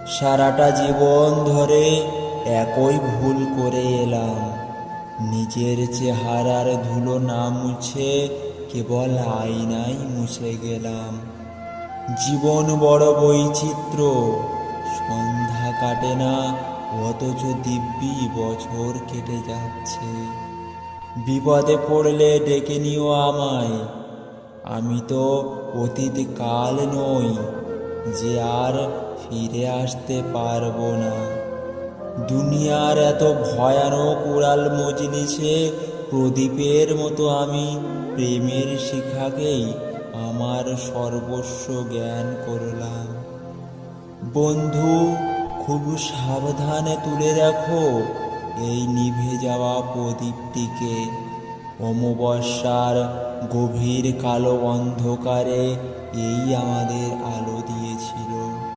সারাটা জীবন ধরে একই ভুল করে এলাম। নিজের চেহারার ধুলো না মুছে কেবল আয়নায় মুছে গেলাম। জীবন বড় বৈচিত্র্য, সন্ধ্যা কাটে না অথচ দিব্যি বছর কেটে যাচ্ছে। বিপদে পড়লে ডেকে নিও আমায়, আমি তো অতীত কাল নই যে আর ফিরে আসতে পারবো না। দুনিয়ার এত ভয়ানক উড়াল মজলিসে প্রদীপের মতো আমি প্রেমের শিখাকেই আমার সর্বস্ব জ্ঞান করলাম। বন্ধু, খুব সাবধানে তুলে রাখো এই নিভে যাওয়া প্রদীপটিকে। অমাবস্যার গভীর কালো অন্ধকারে এই আমাদের আলো